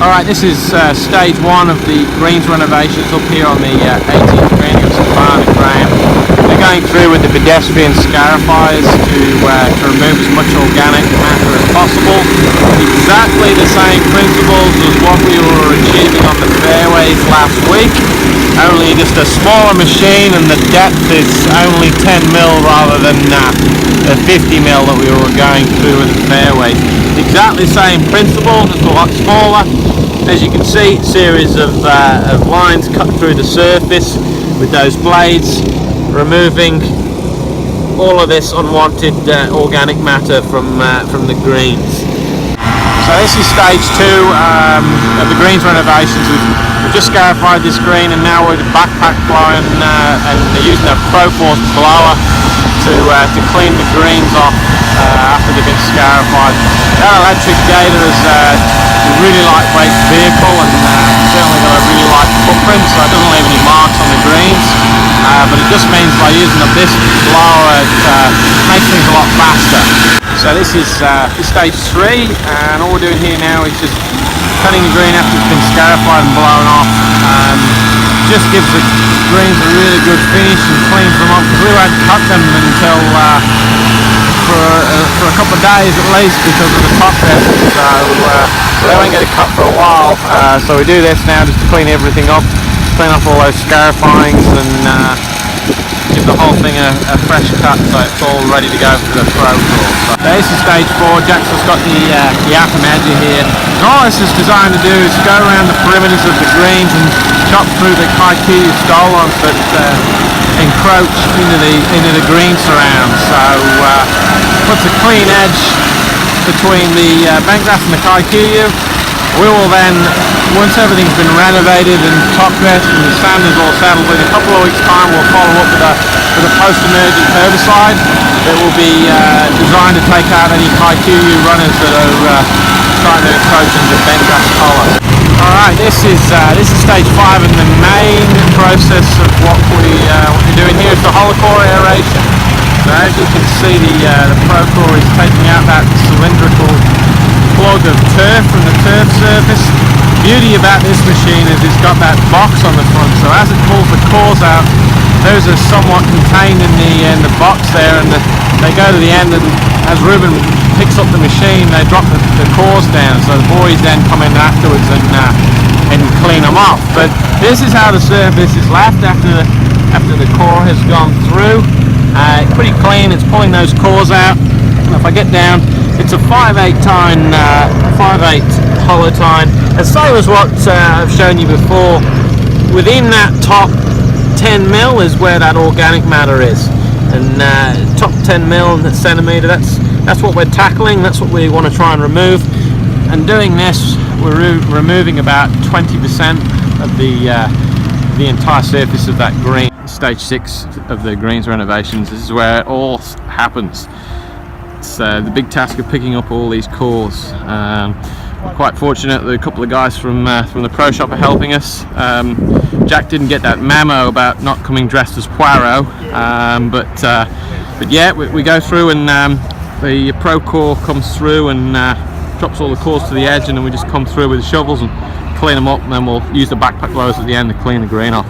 Alright, this is stage one of the greens renovations up here on the 18th green of St Barnard Graham. They're going through with the pedestrian scarifiers to remove as much organic matter as possible. Exactly the same principles as what we were achieving on the fairways last week, only just a smaller machine, and the depth is only 10 mil rather than the 50 mil that we were going through with the fairways. Exactly the same principle, just a lot smaller. As you can see, series of lines cut through the surface with those blades, removing all of this unwanted organic matter from the greens. So this is stage two of the greens renovations. We've just scarified this green, and now we're backpack blowing and they're using a Pro Force blower to clean the greens off after they've been scarified. That electric gator is a really lightweight vehicle, and certainly got a really light footprint, so it doesn't leave any marks on the greens. But it just means by using up this blower, it makes things a lot faster. So this is stage three, and all we're doing here now is just cutting the green after it's been scarified and blown off. Just gives the greens a really good finish and cleans them up, because we won't cut them until for a couple of days at least because of the top dress, so they won't get a cut for a while. So we do this now just to clean everything up, clean off all those scarifyings, and give the whole thing a fresh cut so it's all ready to go for the Pro Tour. So this is stage four. Jackson's got the Appomattox here, and all this is designed to do is go around the perimeters of the greens and chop through the Kikuyu stolons that encroach into the green surround. So puts a clean edge between the bentgrass and the Kikuyu. We will then, once everything's been renovated and top dressed and the sand is all settled, in a couple of weeks' time we'll follow up with a post-emergent herbicide that will be designed to take out any Kikuyu runners that are starting to encroach into the bentgrass collar. Alright, this is stage 5, and the main process of what we're doing here is the hollow core aeration. So as you can see, the Pro Core is taking out that cylindrical plug of turf from the turf surface. The beauty about this machine is it's got that box on the front, so as it pulls the cores out, those are somewhat contained in the box there, and they go to the end, and as Ruben picks up the machine, they drop the cores down, so the boys then come in afterwards and clean them off. But this is how the surface is left after the core has gone through. It's pretty clean. It's pulling those cores out, and if I get down, it's a 5/8 tine, 5/8 hollow tine. And same as what I've shown you before, within that top 10 mil is where that organic matter is, and top 10 mil in the centimetre, that's what we're tackling, that's what we want to try and remove. And doing this, we're removing about 20% of the entire surface of that green. Stage 6 of the greens renovations, this is where it all happens. It's the big task of picking up all these cores. We're quite fortunate that a couple of guys from the pro shop are helping us. Jack didn't get that memo about not coming dressed as Poirot, but yeah, we go through, and the Pro Core comes through and drops all the cores to the edge, and then we just come through with the shovels and clean them up, and then we'll use the backpack blowers at the end to clean the green off.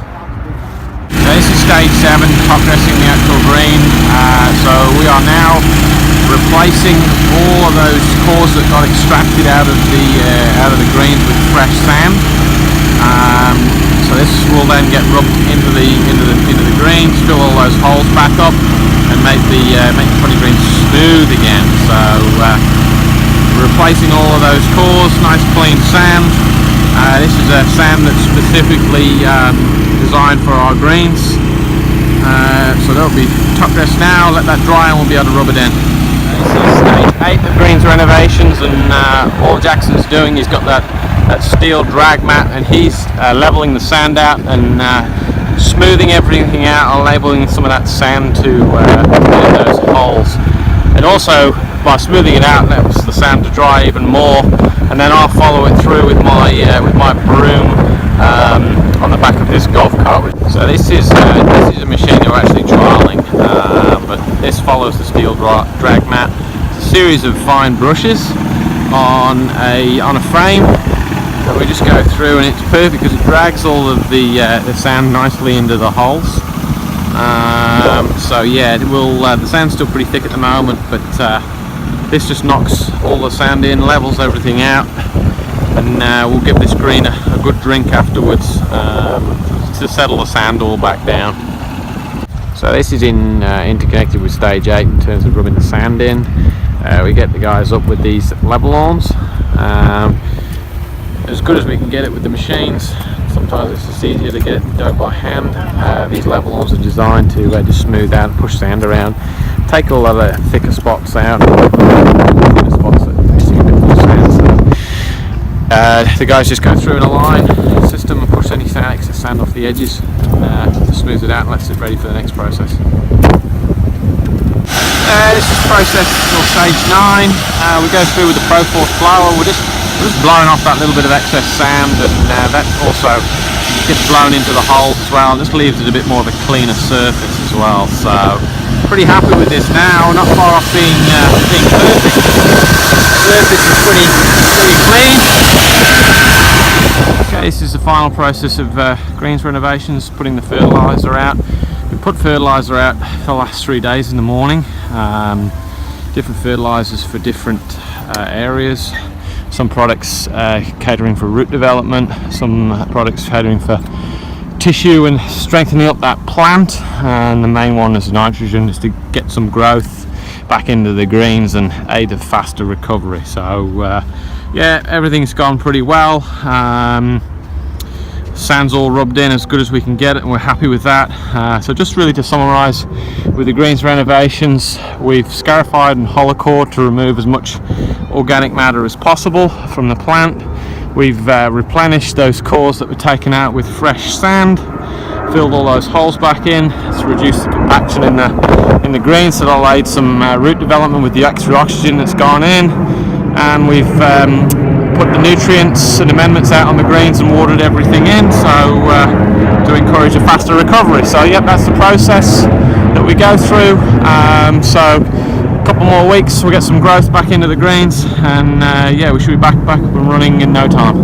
So this is stage 7, top dressing the actual green. So we are now replacing all of those cores that got extracted out of the greens with fresh sand. So this will then get rubbed into the greens, fill all those holes back up, and make the funny greens smooth again. So we're replacing all of those cores, nice clean sand. This is a sand that's specifically designed for our greens. So that'll be top dressed now. Let that dry, and we'll be able to rub it in. This is stage 8 of greens renovations, and all Jackson's doing, he's got that steel drag mat, and he's leveling the sand out and smoothing everything out, enabling some of that sand to get in those holes. And also, by smoothing it out, lets the sand to dry even more, and then I'll follow it through with my broom on the back of this golf cart. So this is a machine that we're actually trialling, but this follows the steel drag mat. It's a series of fine brushes on a frame we just go through, and it's perfect because it drags all of the sand nicely into the holes. So yeah, it will. The sand's still pretty thick at the moment, but this just knocks all the sand in, levels everything out, and we'll give this green a good drink afterwards to settle the sand all back down. So this is interconnected with stage 8 in terms of rubbing the sand in. We get the guys up with these level arms, as good as we can get it with the machines. Sometimes it's just easier to get it done by hand. These level arms are designed to just smooth out and push sand around, take all of the thicker spots out, the spots that are missing a bit more sand. So, the guys just go through in a line system and push any excess sand off the edges, smooth it out and lets it ready for the next process. This is process till stage 9. We go through with the Pro Force blower. We're just blowing off that little bit of excess sand, and that also gets blown into the holes as well, and just leaves it a bit more of a cleaner surface as well. So pretty happy with this now. We're not far off being perfect. The surface is pretty clean. Okay, this is the final process of greens renovations, putting the fertiliser out. We put fertiliser out for the last 3 days in the morning. Different fertilisers for different areas. Some products catering for root development, some products catering for tissue and strengthening up that plant, and the main one is nitrogen, is to get some growth back into the greens and aid a faster recovery. So yeah, everything's gone pretty well. Sand's all rubbed in as good as we can get it, and we're happy with that. So just really to summarise, with the greens renovations, we've scarified and holocored to remove as much organic matter as possible from the plant. We've replenished those cores that were taken out with fresh sand, filled all those holes back in. It's reduced the compaction in the greens, so that'll aid some root development with the extra oxygen that's gone in. And we've put the nutrients and amendments out on the greens and watered everything in, so to encourage a faster recovery. So yep, that's the process that we go through. So a couple more weeks, we'll get some growth back into the greens, and yeah, we should be back up and running in no time.